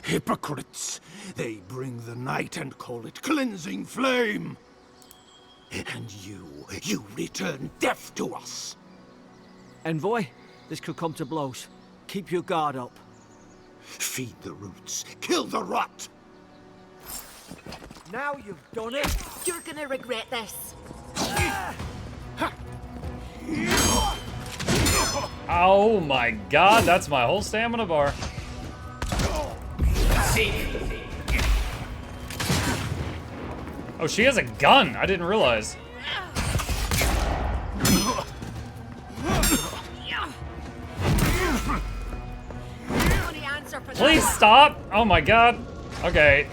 Hypocrites! They bring the night and call it cleansing flame! And you return death to us! Envoy, this could come to blows. Keep your guard up. Feed the roots, kill the rot! Now you've done it! You're gonna regret this. Oh my god, that's my whole stamina bar. Oh, she has a gun. I didn't realize. Please stop! Oh my god. Okay.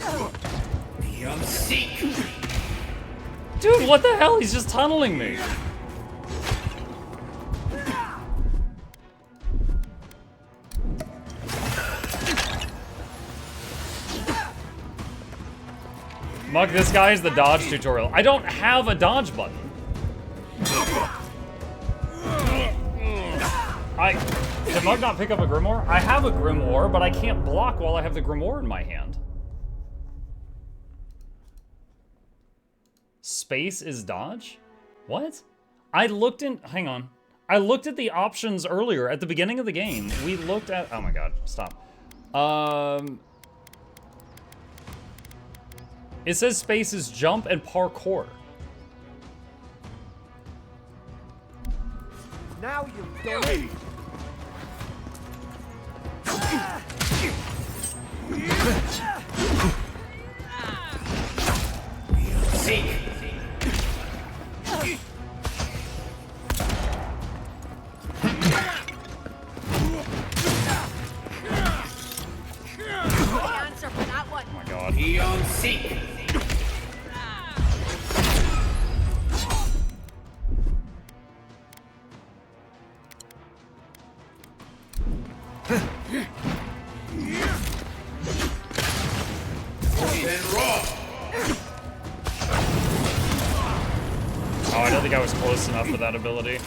Dude, what the hell? He's just tunneling me. Mug, this guy is the dodge tutorial. I don't have a dodge button. Did Mug not pick up a grimoire? I have a grimoire, but I can't block while I have the grimoire in my hand. Space is dodge? What? I looked in, hang on. I looked at the options earlier at the beginning of the game. We looked at, oh my god, stop. It says space is jump and parkour. Now you've done it! Answer for that one. Oh my god. Oh, I don't think I was close enough for that ability.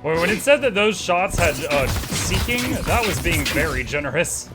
Wait, when it said that those shots had seeking, that was being very generous.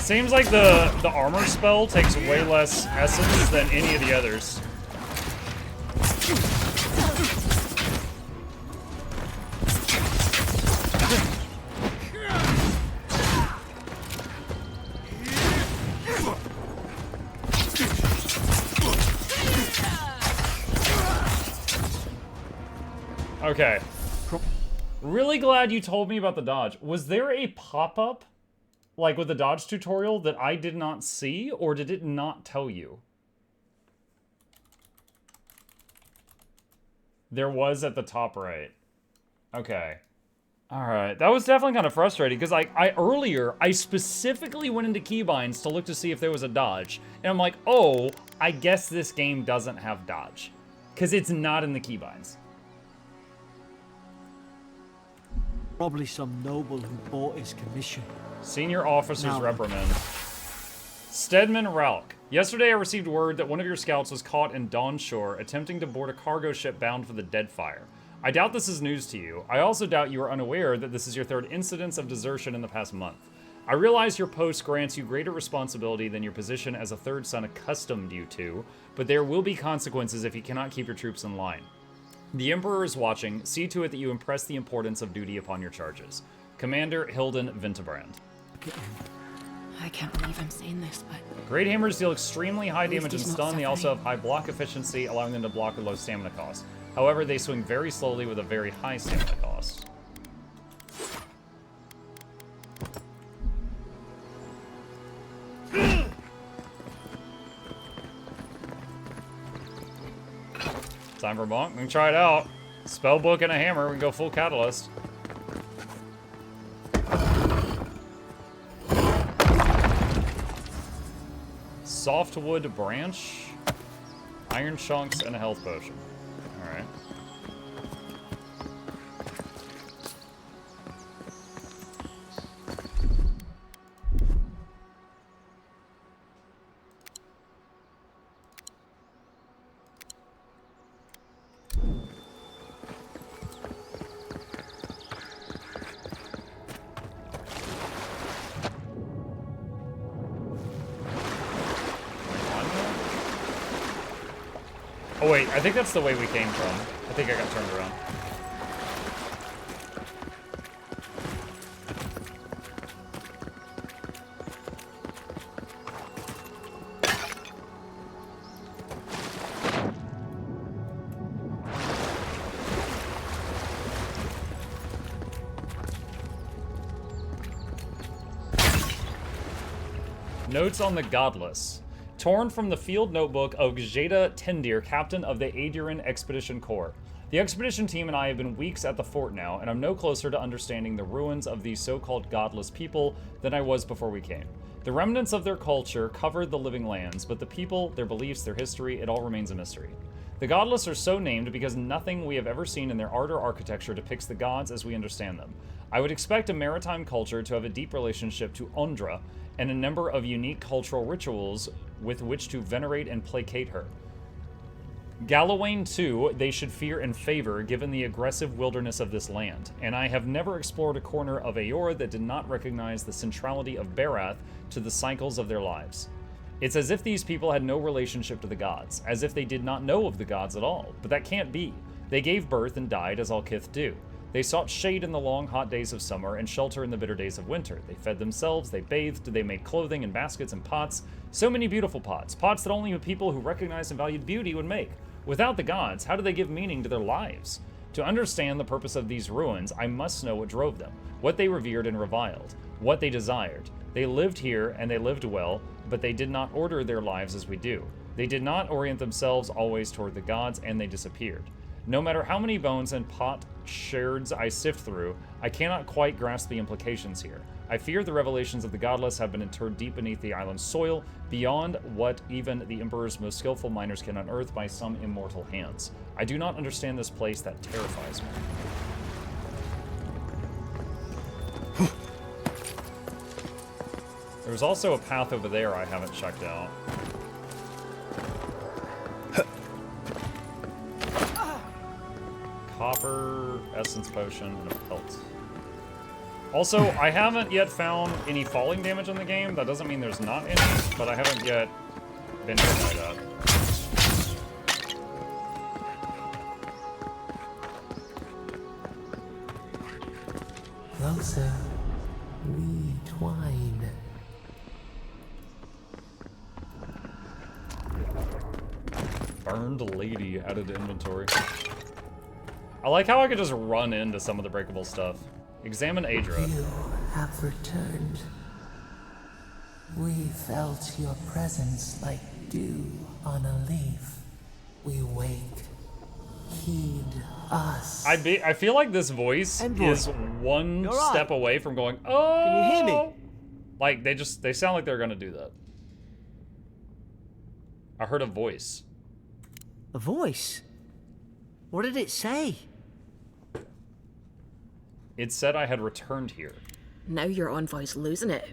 Seems like the armor spell takes way less essence than any of the others. Okay. Really glad you told me about the dodge. Was there a pop-up, like with the dodge tutorial, that I did not see, or did it not tell you? There was at the top right. Okay. Alright, that was definitely kind of frustrating, because earlier, I specifically went into keybinds to look to see if there was a dodge. And I'm like, oh, I guess this game doesn't have dodge. Because it's not in the keybinds. Probably some noble who bought his commission. Senior officer's Now- reprimand. Stedman Rauch. Yesterday I received word that one of your scouts was caught in Dawnshore attempting to board a cargo ship bound for the Deadfire. I doubt this is news to you. I also doubt you are unaware that this is your third incidence of desertion in the past month. I realize your post grants you greater responsibility than your position as a third son accustomed you to, but there will be consequences if you cannot keep your troops in line. The Emperor is watching. See to it that you impress the importance of duty upon your charges. Commander Hilden Vintebrand. I can't believe I'm saying this, but Great hammers deal extremely high damage and he's not stun. They also have suffering. high block efficiency, allowing them to block with low stamina cost. However, they swing very slowly with a very high stamina cost. Time for a bonk. We can try it out. Spellbook and a hammer. We can go full catalyst. Softwood branch, iron chunks, and a health potion. Alright. Oh wait, I think that's the way we came from. I think I got turned around. Notes on the Godless. Torn from the field notebook of Gjeda Tendir, captain of the Adiran Expedition Corps. The expedition team and I have been weeks at the fort now, and I'm no closer to understanding the ruins of these so-called godless people than I was before we came. The remnants of their culture covered the living lands, but the people, their beliefs, their history, it all remains a mystery. The godless are so named because nothing we have ever seen in their art or architecture depicts the gods as we understand them. I would expect a maritime culture to have a deep relationship to Ondra, and a number of unique cultural rituals with which to venerate and placate her. Gallowayne, too, they should fear and favor given the aggressive wilderness of this land, and I have never explored a corner of Aora that did not recognize the centrality of Barath to the cycles of their lives. It's as if these people had no relationship to the gods, as if they did not know of the gods at all, but that can't be. They gave birth and died as all Kith do. They sought shade in the long, hot days of summer and shelter in the bitter days of winter. They fed themselves, they bathed, they made clothing in baskets and pots. So many beautiful pots. Pots that only people who recognized and valued beauty would make. Without the gods, how do they give meaning to their lives? To understand the purpose of these ruins, I must know what drove them, what they revered and reviled, what they desired. They lived here and they lived well, but they did not order their lives as we do. They did not orient themselves always toward the gods, and they disappeared. No matter how many bones and pot sherds I sift through, I cannot quite grasp the implications here. I fear the revelations of the godless have been interred deep beneath the island's soil, beyond what even the Emperor's most skillful miners can unearth by some immortal hands. I do not understand this place that terrifies me. There's also a path over there I haven't checked out. Copper, essence potion, and a pelt. Also, I haven't yet found any falling damage in the game. That doesn't mean there's not any, but I haven't yet been hit by that. Closer, we twine. Burned lady added to inventory. I like how I could just run into some of the breakable stuff. Examine Adra. You have returned. We felt your presence like dew on a leaf. We wake. Heed us. I feel like this voice Envoy, is one you're right. step away from going, oh! Can you hear me? Like, they sound like they're gonna do that. I heard a voice. A voice? What did it say? It said I had returned here. Now your envoy's losing it.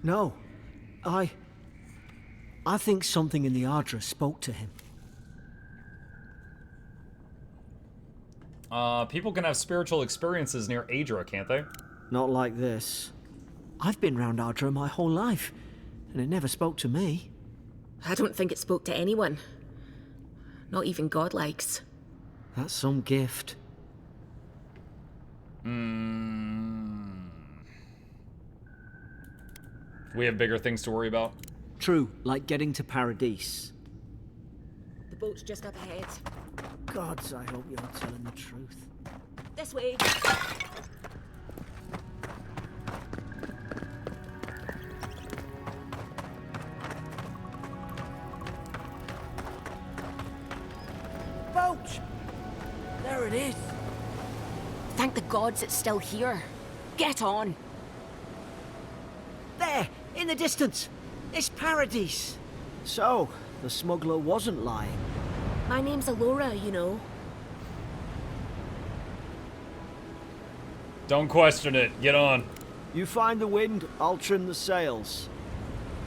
No. I think something in the Ardra spoke to him. People can have spiritual experiences near Adra, can't they? Not like this. I've been round Ardra my whole life, and it never spoke to me. I don't think it spoke to anyone. Not even godlikes. That's some gift. We have bigger things to worry about. True, like getting to Paradise. The boat's just up ahead. Gods, I hope you're telling the truth. This way. Boat! There it is. Thank the gods it's still here. Get on. There, in the distance. It's Paradise. So, the smuggler wasn't lying. My name's Alora, you know. Don't question it. Get on. You find the wind, I'll trim the sails.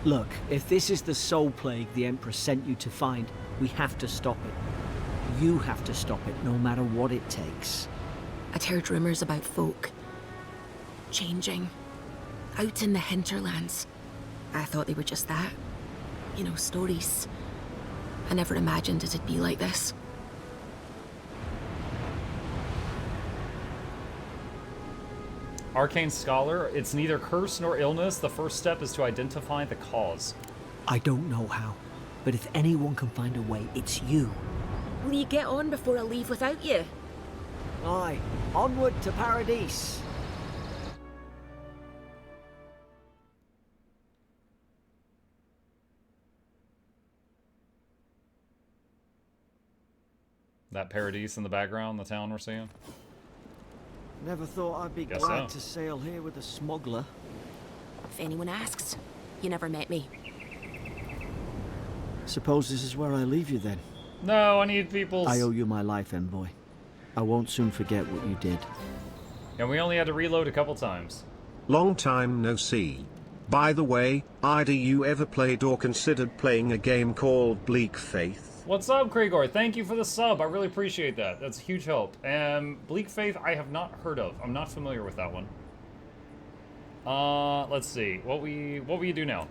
Look, if this is the soul plague the Emperor sent you to find, we have to stop it. You have to stop it, no matter what it takes. I'd heard rumors about folk changing out in the hinterlands. I thought they were just that. You know, stories. I never imagined it'd be like this. Arcane Scholar, it's neither curse nor illness. The first step is to identify the cause. I don't know how, but if anyone can find a way, it's you. Will you get on before I leave without you? Aye, onward to Paradise. That Paradise in the background, the town we're seeing. Never thought I'd be Guess glad so. to sail here with a smuggler. If anyone asks, you never met me. Suppose this is where I leave you then. No, I need people's... I owe you my life, Envoy. I won't soon forget what you did. And we only had to reload a couple times. Long time no see. By the way, either you ever played or considered playing a game called Bleak Faith? What's up, Krigor? Thank you for the sub. I really appreciate that. That's a huge help. Bleak Faith, I have not heard of. I'm not familiar with that one. Let's see. What will you do now?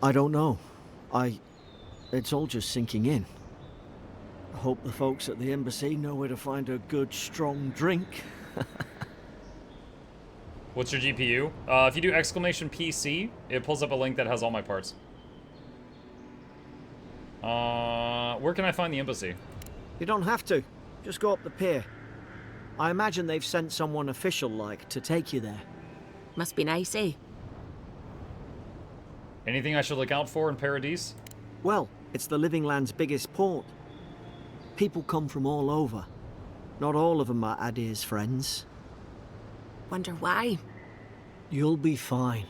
I don't know. It's all just sinking in. I hope the folks at the embassy know where to find a good, strong drink. What's your GPU? If you do exclamation PC, it pulls up a link that has all my parts. Where can I find the embassy? You don't have to. Just go up the pier. I imagine they've sent someone official-like to take you there. Must be nice, eh? Anything I should look out for in Paradise? Well, it's the Living Land's biggest port. People come from all over. Not all of them are Adir's friends. Wonder why? You'll be fine.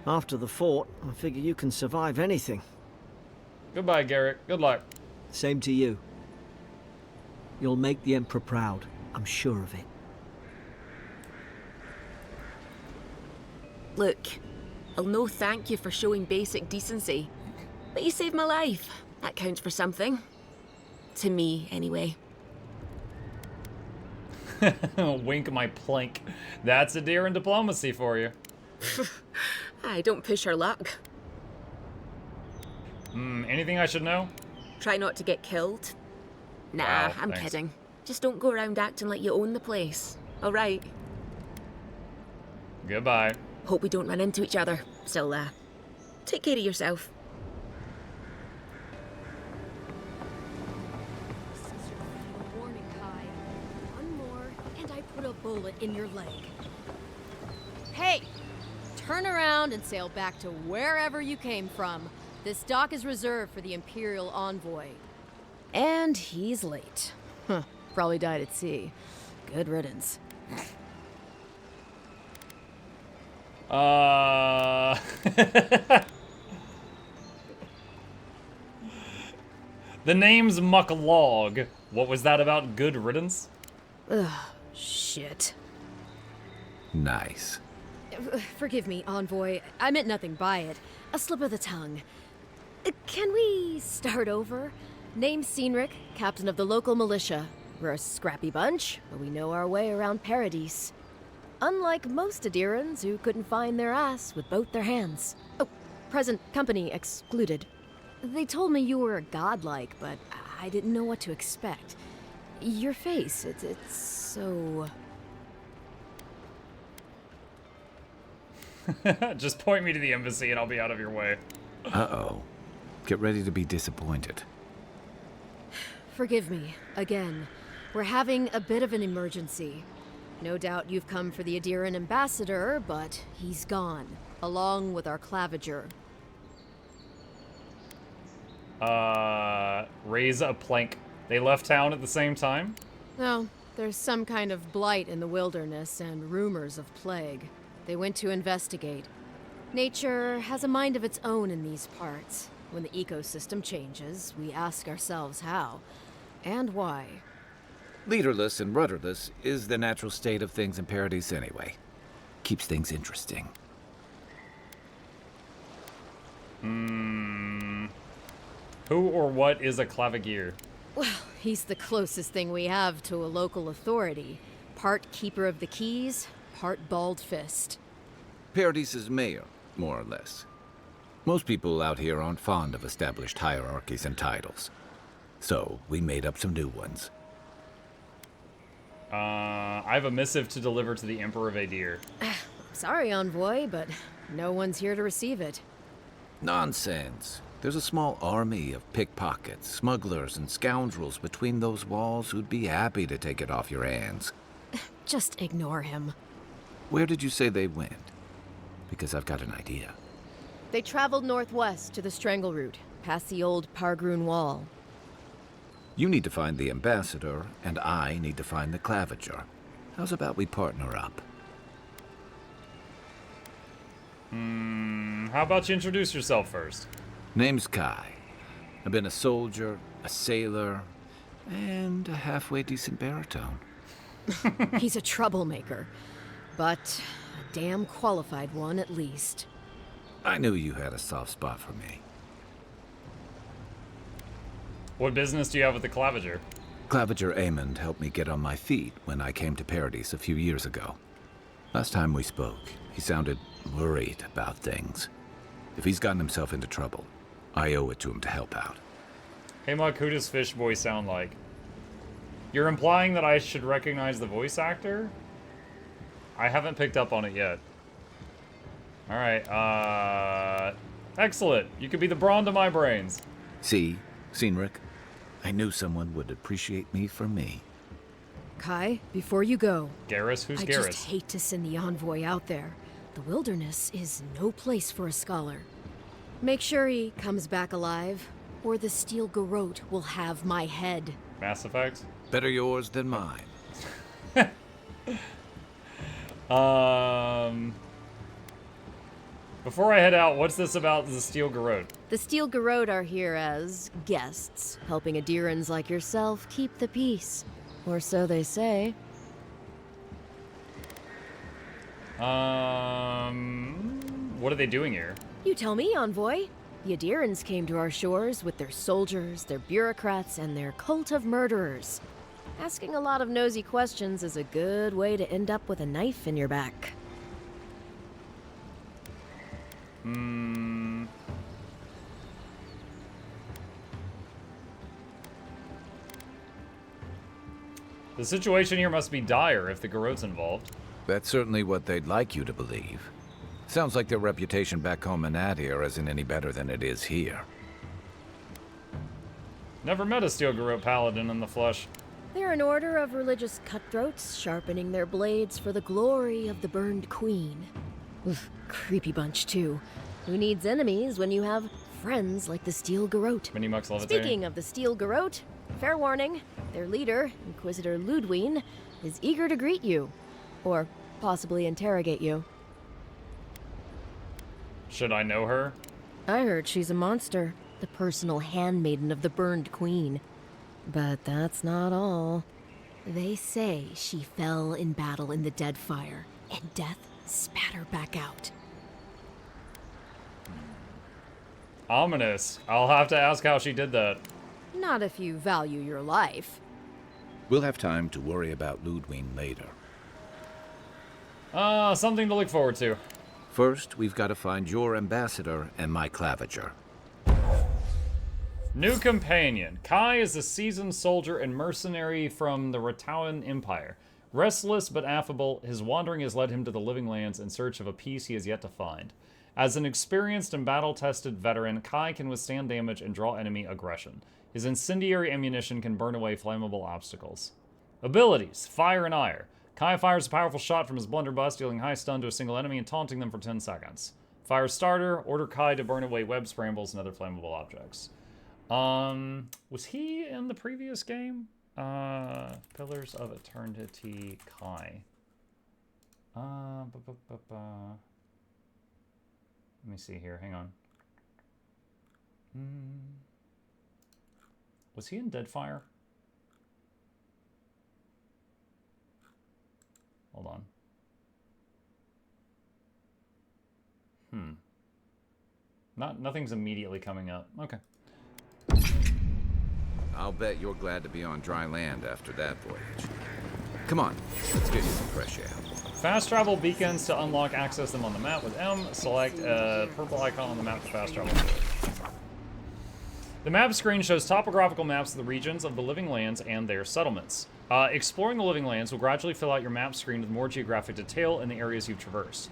After the fort, I figure you can survive anything. Goodbye, Garrett. Good luck. Same to you. You'll make the Emperor proud. I'm sure of it. Look, I'll no thank you for showing basic decency. But you saved my life. That counts for something. To me, anyway. Wink my plank. That's a deer in diplomacy for you. I don't push her luck. Anything I should know? Try not to get killed. Nah, Wow, I'm thanks. kidding. Just don't go around acting like you own the place. All right. Goodbye. Hope we don't run into each other. Still, take care of yourself. Warning, Kai. One more, and I put a bullet in your leg. Hey! Turn around and sail back to wherever you came from. This dock is reserved for the Imperial Envoy. And he's late. Huh. Probably died at sea. Good riddance. The name's Mukluk. What was that about? Good riddance? Ugh, shit. Nice. Forgive me, Envoy. I meant nothing by it. A slip of the tongue. Can we start over? Name's Cynric, captain of the local militia. We're a scrappy bunch, but we know our way around Paradise. Unlike most Adirans who couldn't find their ass with both their hands. Oh, present company excluded. They told me you were godlike, but I didn't know what to expect. Your face, it's so... Just point me to the embassy and I'll be out of your way. Uh-oh. Get ready to be disappointed. Forgive me, again. We're having a bit of an emergency. No doubt you've come for the Adiran ambassador, but he's gone, along with our claviger. Raise a plank. They left town at the same time? No, there's some kind of blight in the wilderness and rumors of plague. They went to investigate. Nature has a mind of its own in these parts. When the ecosystem changes, we ask ourselves how and why. Leaderless and rudderless is the natural state of things in Paradise anyway. Keeps things interesting. Who or what is a clavigear? Well, he's the closest thing we have to a local authority. Part keeper of the keys, part bald fist. Paradise's mayor, more or less. Most people out here aren't fond of established hierarchies and titles. So, we made up some new ones. I have a missive to deliver to the Emperor of Adir. Sorry, Envoy, but no one's here to receive it. Nonsense. There's a small army of pickpockets, smugglers, and scoundrels between those walls who'd be happy to take it off your hands. Just ignore him. Where did you say they went? Because I've got an idea. They traveled northwest to the Strangle Route, past the old Pargroon Wall. You need to find the ambassador, and I need to find the claviger. How's about we partner up? How about you introduce yourself first? Name's Kai. I've been a soldier, a sailor, and a halfway decent baritone. He's a troublemaker, but a damn qualified one at least. I knew you had a soft spot for me. What business do you have with the claviger? Claviger Amond helped me get on my feet when I came to Paradise a few years ago. Last time we spoke, he sounded worried about things. If he's gotten himself into trouble, I owe it to him to help out. Hey, Muck, who does Fish Boy sound like? You're implying that I should recognize the voice actor? I haven't picked up on it yet. Alright, excellent. You could be the brawn to my brains. See, Cynric, I knew someone would appreciate me for me. Kai, before you go, Garrus? Who's I Garrus? just hate to send the envoy out there. The wilderness is no place for a scholar. Make sure he comes back alive, or the Steel Garrote will have my head. Mass Effect? Better yours than mine. Before I head out, what's this about the Steel Garrote? The Steel Garrote are here as guests, helping Adirans like yourself keep the peace. Or so they say. What are they doing here? You tell me, Envoy. The Adirans came to our shores with their soldiers, their bureaucrats, and their cult of murderers. Asking a lot of nosy questions is a good way to end up with a knife in your back. The situation here must be dire if the Garrote's involved. That's certainly what they'd like you to believe. Sounds like their reputation back home in Adir isn't any better than it is here. Never met a Steel Garrote paladin in the flesh. They're an order of religious cutthroats, sharpening their blades for the glory of the burned queen. Oof, creepy bunch, too. Who needs enemies when you have friends like the Steel Garrote? Mini Muck's levitating. Speaking of the Steel Garrote, fair warning, their leader, Inquisitor Ludwine, is eager to greet you. Or possibly interrogate you. Should I know her? I heard she's a monster, the personal handmaiden of the burned queen. But that's not all. They say she fell in battle in the Deadfire, and death spatter back out. Ominous. I'll have to ask how she did that. Not if you value your life. We'll have time to worry about Ludwig later. Something to look forward to. First, we've got to find your ambassador and my claviger. New companion. Kai is a seasoned soldier and mercenary from the Ratawan Empire. Restless but affable, his wandering has led him to the Living Lands in search of a peace he has yet to find. As an experienced and battle-tested veteran, Kai can withstand damage and draw enemy aggression. His incendiary ammunition can burn away flammable obstacles. Abilities: Fire and Ire. Kai fires a powerful shot from his blunderbuss, dealing high stun to a single enemy and taunting them for 10 seconds. Fire Starter: Order Kai to burn away web scrambles and other flammable objects. Was he in the previous game? Pillars of Eternity Kai. Let me see here, hang on. Was he in Deadfire? Hold on. Nothing's immediately coming up. Okay. I'll bet you're glad to be on dry land after that voyage. Come on, let's get you some fresh air. Fast travel beacons. To unlock, access them on the map with M. Select a purple icon on the map for fast travel. The map screen shows topographical maps of the regions of the Living Lands and their settlements. Exploring the Living Lands will gradually fill out your map screen with more geographic detail in the areas you've traversed.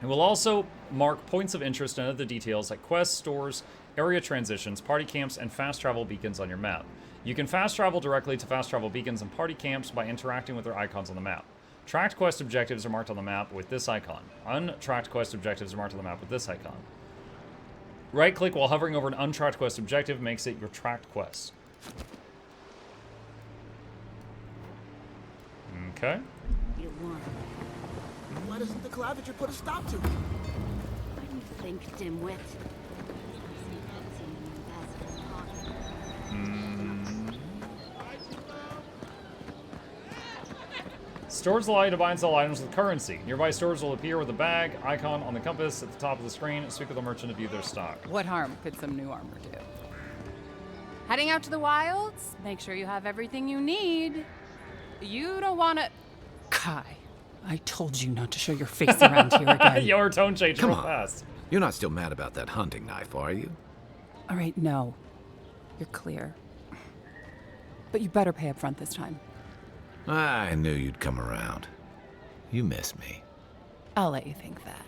It will also mark points of interest and other details like quests, stores, area transitions, party camps, and fast travel beacons on your map. You can fast travel directly to fast travel beacons and party camps by interacting with their icons on the map. Tracked quest objectives are marked on the map with this icon. Untracked quest objectives are marked on the map with this icon. Right-click while hovering over an untracked quest objective makes it your tracked quest. Okay. You won. Why doesn't the claviger put a stop to it? What do you think, dimwit? Stores allow you to buy and sell items with currency. Nearby stores will appear with a bag icon on the compass at the top of the screen. Speak with a merchant to view their stock. What harm could some new armor do? Heading out to the wilds? Make sure you have everything you need. You don't want to... Kai, I told you not to show your face around here again. Your tone changed real fast. You're not still mad about that hunting knife, are you? All right, no. You're clear. But you better pay up front this time. I knew you'd come around. You miss me. I'll let you think that.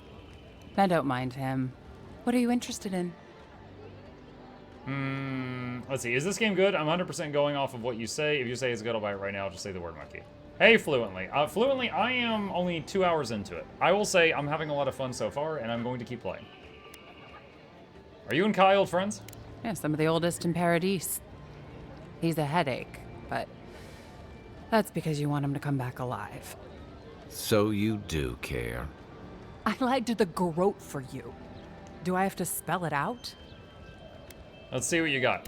Now don't mind him. What are you interested in? Let's see. Is this game good? I'm 100% going off of what you say. If you say it's good, I'll buy it right now. I'll just say the word monkey. Hey, Fluently. Fluently, I am only 2 hours into it. I will say I'm having a lot of fun so far, and I'm going to keep playing. Are you and Kai old friends? Yeah, some of the oldest in Paradise. He's a headache, but that's because you want him to come back alive. So you do care. I lied to the Groat for you. Do I have to spell it out? Let's see what you got.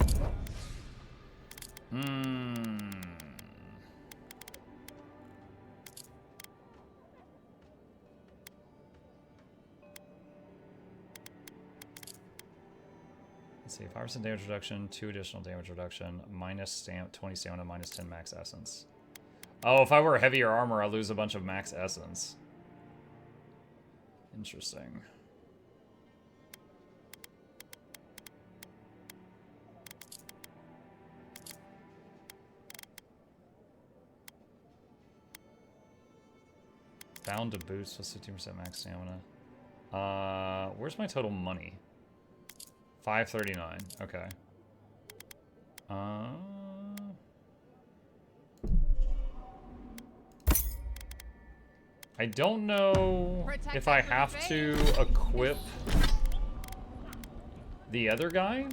Let's see, 5% damage reduction, 2 additional damage reduction, minus 20 stamina, minus 10 max essence. Oh, if I wear heavier armor, I lose a bunch of max essence. Interesting. Bound to boost plus 15% max stamina. Where's my total money? 539. Okay. I don't know if I have to equip the other guy.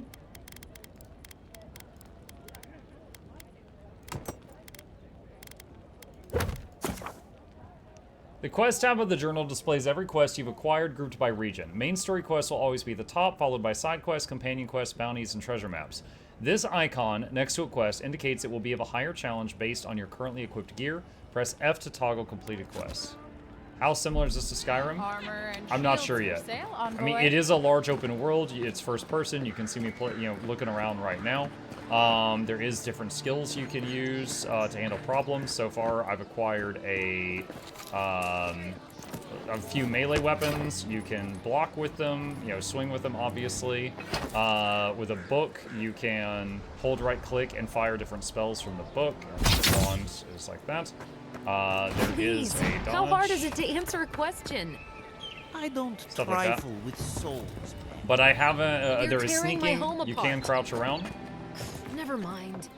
The quest tab of the journal displays every quest you've acquired grouped by region. Main story quests will always be the top, followed by side quests, companion quests, bounties, and treasure maps. This icon next to a quest indicates it will be of a higher challenge based on your currently equipped gear. Press F to toggle completed quests. How similar is this to Skyrim? Armor and I'm not shields sure for yet. sale, I mean, envoy. it is a large open world. It's first person. You can see me play, looking around right now. There is different skills you can use to handle problems. So far, I've acquired a few melee weapons. You can block with them, swing with them, obviously. With a book, you can hold right-click and fire different spells from the book. And the wand is like that. There is a dodge. How hard is it to answer a question? I don't Stuff like that. trifle with souls, man. But I haven't. There is tearing my sneaking. home You apart. can crouch around. Never mind.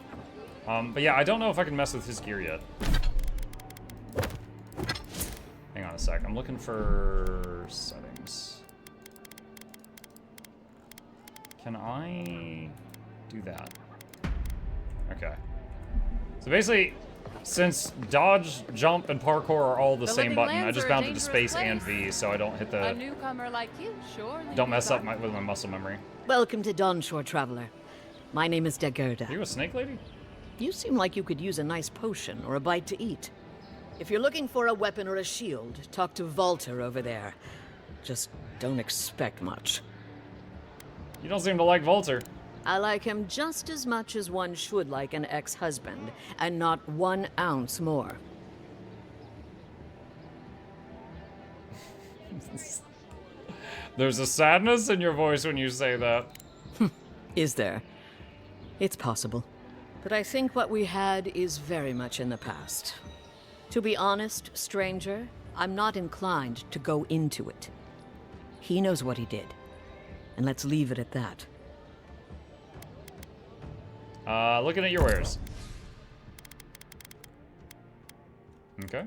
But yeah, I don't know if I can mess with his gear yet. Hang on a sec. I'm looking for settings. Can I do that? Okay. So basically, since dodge, jump, and parkour are all the same living button, I lands just are a bound it to dangerous space and place. V, so I don't hit A the. newcomer like you, surely. Don't mess up with my muscle memory. Welcome to Dawnshore, traveler. My name is Dagerda. Are you a snake lady? You seem like you could use a nice potion or a bite to eat. If you're looking for a weapon or a shield, talk to Walter over there. Just don't expect much. You don't seem to like Volter. I like him just as much as one should like an ex-husband, and not 1 ounce more. There's a sadness in your voice when you say that. Is there? It's possible. But I think what we had is very much in the past. To be honest, stranger, I'm not inclined to go into it. He knows what he did. And let's leave it at that. Looking at your wares. Okay.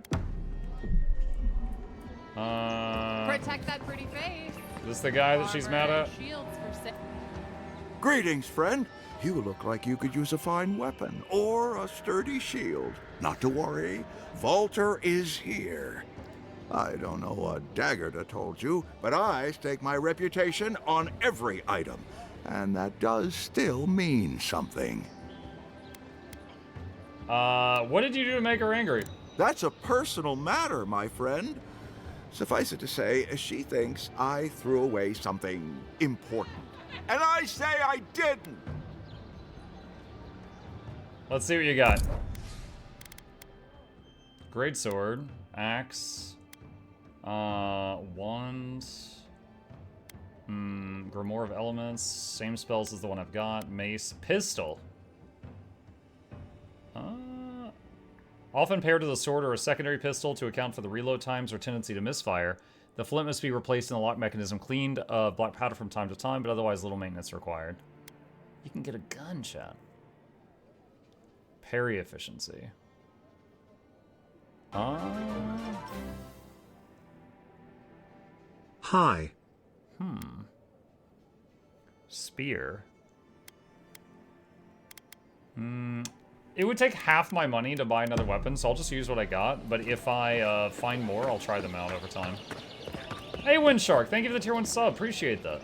Protect that pretty face. Is this the guy that she's mad at? Shields for sale. Greetings, friend. You look like you could use a fine weapon or a sturdy shield. Not to worry, Walter is here. I don't know what Dagerda told you, but I stake my reputation on every item, and that does still mean something. What did you do to make her angry? That's a personal matter, my friend. Suffice it to say, she thinks I threw away something important. And I say I didn't! Let's see what you got. Great sword, axe, wand, Grimoire of Elements, same spells as the one I've got, mace, pistol. Often paired with a sword or a secondary pistol to account for the reload times or tendency to misfire. The flint must be replaced in the lock mechanism, cleaned of black powder from time to time, but otherwise little maintenance required. You can get a gunshot. Parry efficiency. Hi. Spear. It would take half my money to buy another weapon, so I'll just use what I got. But if I find more, I'll try them out over time. Hey, Windshark, thank you for the tier 1 sub. Appreciate that.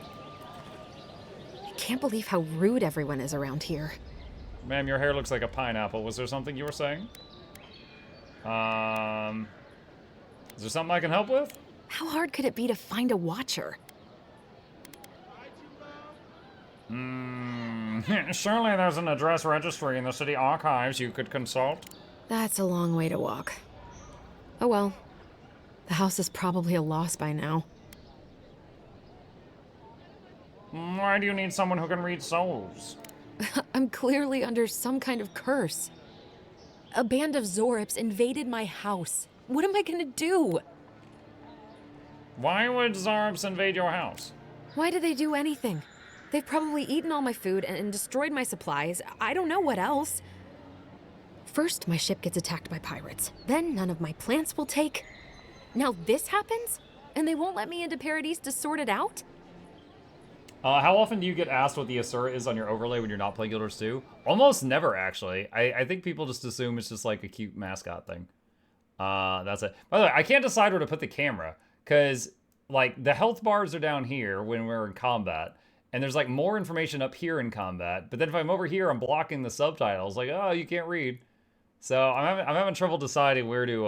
I can't believe how rude everyone is around here. Ma'am, your hair looks like a pineapple. Was there something you were saying? Is there something I can help with? How hard could it be to find a watcher? Surely there's an address registry in the city archives you could consult. That's a long way to walk. Oh well. The house is probably a loss by now. Why do you need someone who can read souls? I'm clearly under some kind of curse. A band of Zorips invaded my house. What am I gonna do? Why would Zarps invade your house? Why do they do anything? They've probably eaten all my food and destroyed my supplies. I don't know what else. First, my ship gets attacked by pirates. Then none of my plants will take. Now this happens? And they won't let me into Paradise to sort it out? How often do you get asked what the Asura is on your overlay when you're not playing Guild Wars 2? Almost never, actually. I think people just assume it's just like a cute mascot thing. That's it. By the way, I can't decide where to put the camera, because like the health bars are down here when we're in combat, and there's like more information up here in combat, but then if I'm over here, I'm blocking the subtitles, like, oh, you can't read. So I'm having trouble deciding where to